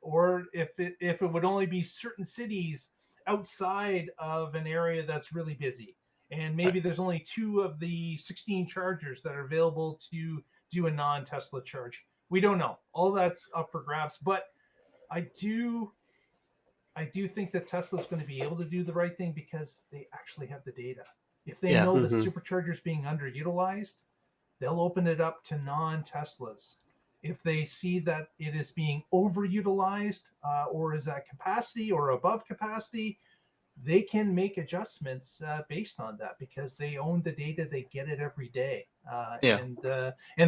or if it would only be certain cities outside of an area that's really busy. And maybe there's only 2 of the 16 chargers that are available to do a non-Tesla charge. We don't know. All that's up for grabs. But I do think that Tesla's going to be able to do the right thing because they actually have the data. If they know the supercharger's being underutilized, they'll open it up to non-Teslas. If they see that it is being overutilized or is at capacity or above capacity, they can make adjustments based on that because they own the data. They get it every day, and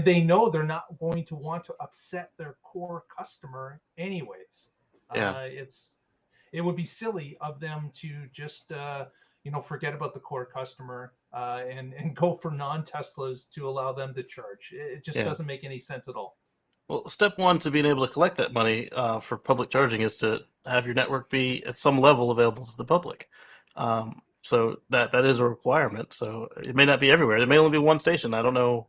they know they're not going to want to upset their core customer anyways. It would be silly of them to just forget about the core customer and go for non-Teslas to allow them to charge. It just doesn't make any sense at all. Well, step one to being able to collect that money for public charging is to have your network be at some level available to the public. So that is a requirement. So it may not be everywhere. There may only be one station. I don't know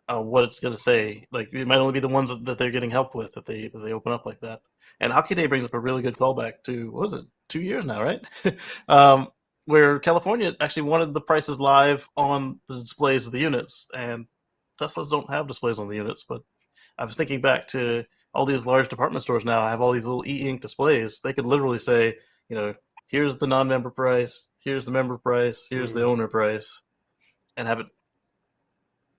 what it's going to say. Like it might only be the ones that they're getting help with that they open up like that. And Hockey Day brings up a really good callback to what was it 2 years now, right? Where California actually wanted the prices live on the displays of the units, and Teslas don't have displays on the units. But I was thinking back to all these large department stores now have all these little e-ink displays. They could literally say, here's the non-member price, here's the member price, here's the owner price, and have it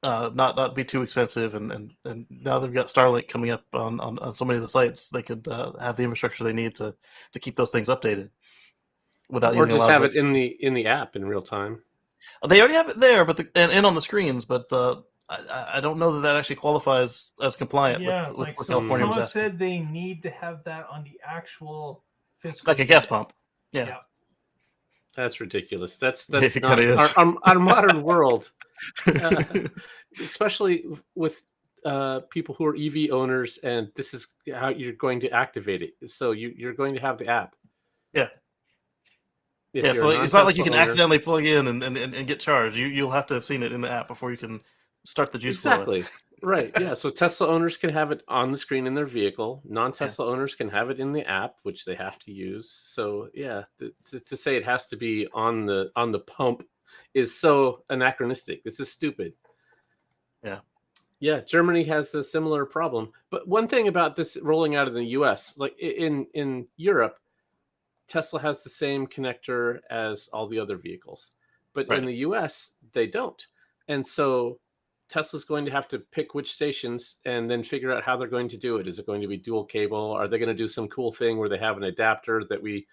not be too expensive. And now they've got Starlink coming up on so many of the sites, they could have the infrastructure they need to keep those things updated without or using just a lot have of it in the app in real time. They already have it there, but and on the screens, but I don't know that actually qualifies as compliant with like what so California was someone asking. said they need to have that on the actual physical Like a gas unit. pump. Yeah. That's ridiculous. That's It not kinda is. our modern world, especially with people who are EV owners, and this is how you're going to activate it. So you're going to have the app. Yeah. If Yeah, you're so a it's not like non-Tesla you can owner. accidentally plug in and get charged. You'll have to have seen it in the app before you can start the juice flowing. Exactly. Right. Yeah. So Tesla owners can have it on the screen in their vehicle. Non-Tesla owners can have it in the app, which they have to use. So yeah, to say it has to be on the pump is so anachronistic. This is stupid. Yeah. Yeah, Germany has a similar problem. But one thing about this rolling out in the US, like in Europe, Tesla has the same connector as all the other vehicles. But in Right. the US, they don't. And so Tesla's going to have to pick which stations and then figure out how they're going to do it. Is it going to be dual cable? Are they going to do some cool thing where they have an adapter that we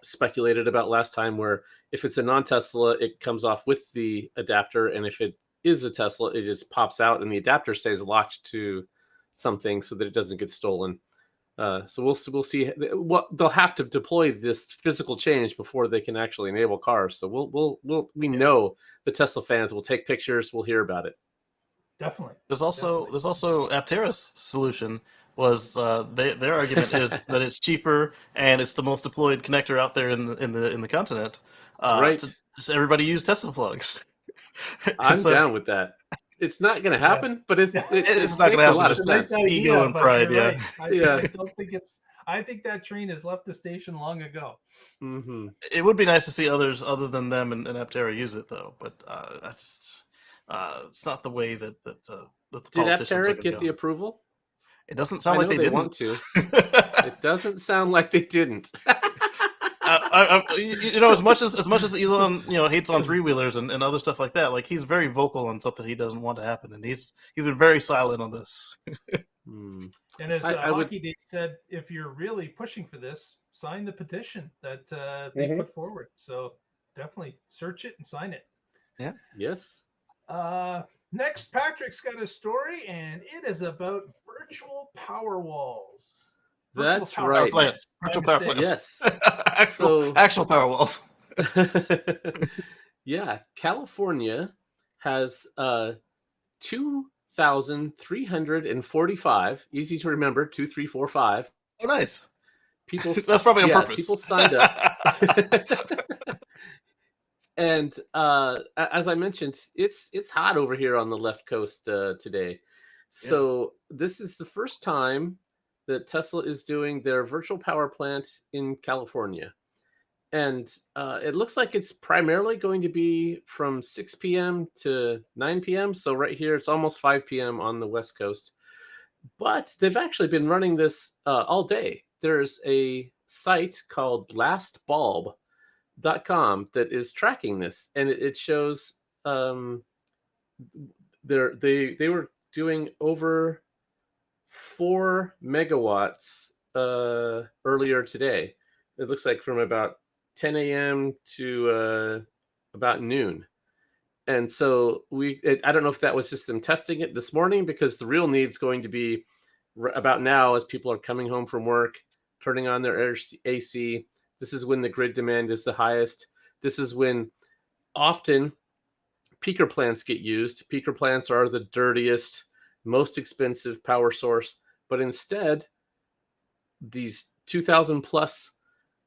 speculated about last time, where if it's a non-Tesla, it comes off with the adapter, and if it is a Tesla, it just pops out and the adapter stays locked to something so that it doesn't get stolen. So we'll see what they'll have to deploy this physical change before they can actually enable cars. So we know the Tesla fans will take pictures. We'll hear about it. Definitely. There's also Aptera's solution was their argument is that it's cheaper and it's the most deployed connector out there in the continent. Right. So everybody use Tesla plugs. I'm down with that. It's not going to happen, but it's not makes going to a happen. lot of It's a nice sense. idea, Ego and but pride, you're yeah. right. I don't think I think that train has left the station long ago. Mm-hmm. It would be nice to see others other than them and Aptera use it, though. But it's not the way that the Did politicians are Aptera gonna get go. the approval? It doesn't I sound like know they didn't. want to. It doesn't sound like they didn't. As much as Elon hates on three-wheelers and other stuff like that, like he's very vocal on something he doesn't want to happen, and he's been very silent on this. And as Hockey Day said, if you're really pushing for this, sign the petition that they put forward. So definitely search it and sign it. Yeah. Yes. Next, Patrick's got a story, and it is about virtual power walls. That's right. Virtual power plants. Yes. actual power walls. Yeah, California has 2,345. Easy to remember. 2,345. Oh, nice. People. That's probably on purpose. People signed up. And as I mentioned, it's hot over here on the left coast today. So this is the first time that Tesla is doing their virtual power plant in California. And it looks like it's primarily going to be from 6 p.m. to 9 p.m. So right here, it's almost 5 p.m. on the West Coast. But they've actually been running this all day. There's a site called lastbulb.com that is tracking this. And it shows they were doing over 4 megawatts earlier today. It looks like from about 10 a.m. to about noon. And so I don't know if that was just them testing it this morning, because the real need is going to be about now as people are coming home from work, turning on their AC. This is when the grid demand is the highest. This is when often peaker plants get used. Peaker plants are the dirtiest. most expensive power source, but instead, these 2,000 plus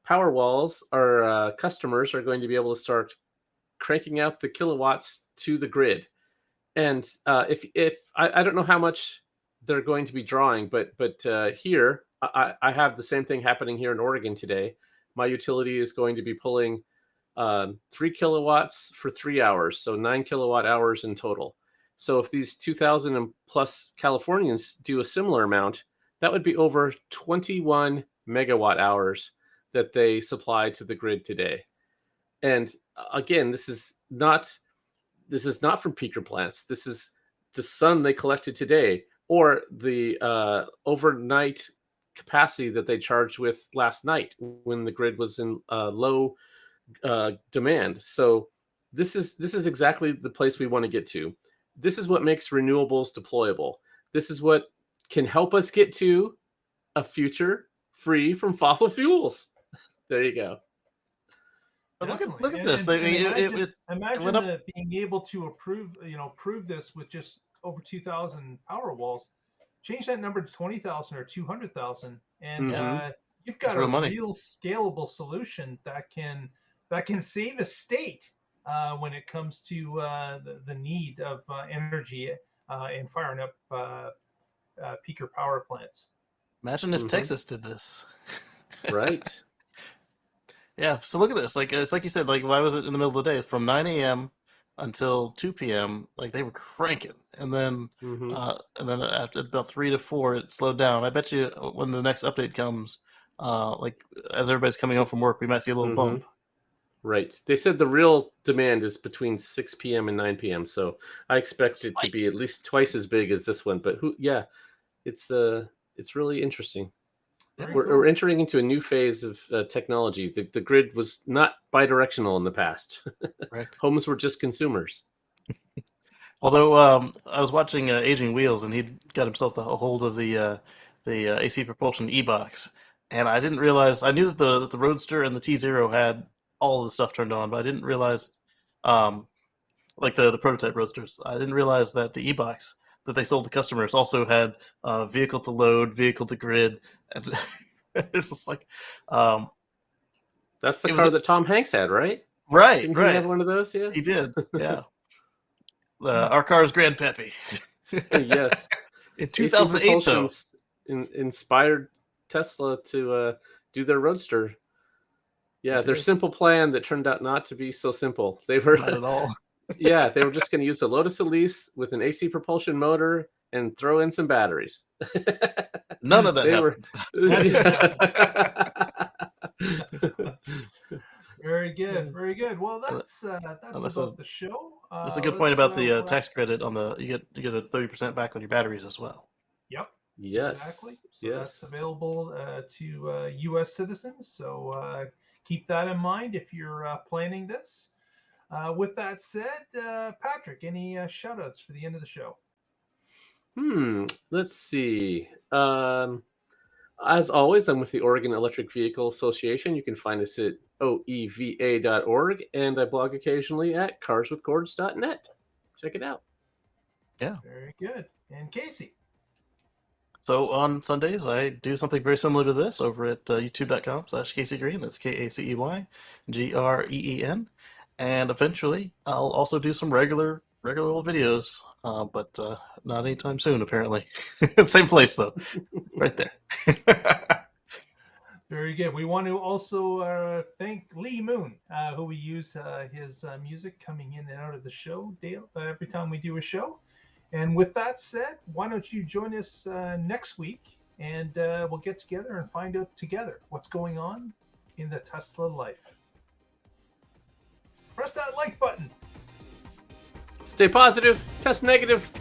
Powerwalls, our customers are going to be able to start cranking out the kilowatts to the grid. And if I don't know how much they're going to be drawing, but here I have the same thing happening here in Oregon today. My utility is going to be pulling 3 kilowatts for 3 hours, so 9 kilowatt hours in total. So if these 2,000 and plus Californians do a similar amount, that would be over 21 megawatt hours that they supply to the grid today. And again, this is not from peaker plants. This is the sun they collected today, or the overnight capacity that they charged with last night when the grid was in low demand. So this is exactly the place we want to get to. This is what makes renewables deployable. This is what can help us get to a future free from fossil fuels. There you go. Look at And- this. imagine being able to prove this with just over 2,000 Powerwalls. Change that number to 20,000 or 200,000, and you've got That's real money. real scalable solution that can save a state when it comes to the need of energy and firing up peaker power plants. Imagine if Texas did this. Right. Yeah. So look at this. Like it's like you said. Like why was it in the middle of the day? It's from 9 a.m. until 2 p.m. Like they were cranking, and then after about 3 to 4, it slowed down. I bet you when the next update comes, like as everybody's coming home from work, we might see a little bump. Right. They said the real demand is between 6 p.m. and 9 p.m. So I expect it to be at least twice as big as this one. But it's really interesting. We're entering into a new phase of technology. The grid was not bidirectional in the past. Right. Homes were just consumers. Although I was watching Aging Wheels, and he'd got himself a hold of the AC propulsion e-box, and I didn't realize. I knew that the Roadster and the T0 had all the stuff turned on, but I didn't realize, like the prototype Roadsters, I didn't realize that the e-box that they sold to customers also had vehicle to load, vehicle to grid, and it was like, that's the car that Tom Hanks had, right? Right, Didn't right. he have one of those? Yeah, he did. Yeah, our car's Grandpappy. Yes. In 2008, though, inspired Tesla to do their Roadster. Yeah, their simple plan that turned out not to be so simple. They were not at all. Yeah, they were just going to use a Lotus Elise with an AC propulsion motor and throw in some batteries. None of that happened. Very good, very good. Well, that's about the show. That's a good point about the tax credit on the. You get a 30% back on your batteries as well. Yep. Yes. Exactly. So that's available to U.S. citizens. So keep that in mind if you're planning this. With that said, Patrick, any shout-outs for the end of the show? Let's see. As always, I'm with the Oregon Electric Vehicle Association. You can find us at oeva.org, and I blog occasionally at carswithcords.net. Check it out. Yeah. Very good. And Casey? So on Sundays, I do something very similar to this over at youtube.com/Casey Green. That's KACEYGREEN. And eventually, I'll also do some regular old videos, but not anytime soon, apparently. Same place, though. Right there. Very good. We want to also thank Lee Moon, who we use his music coming in and out of the show every time we do a show. And with that said, why don't you join us next week, and we'll get together and find out together what's going on in the Tesla life. Press that like button. Stay positive, test negative.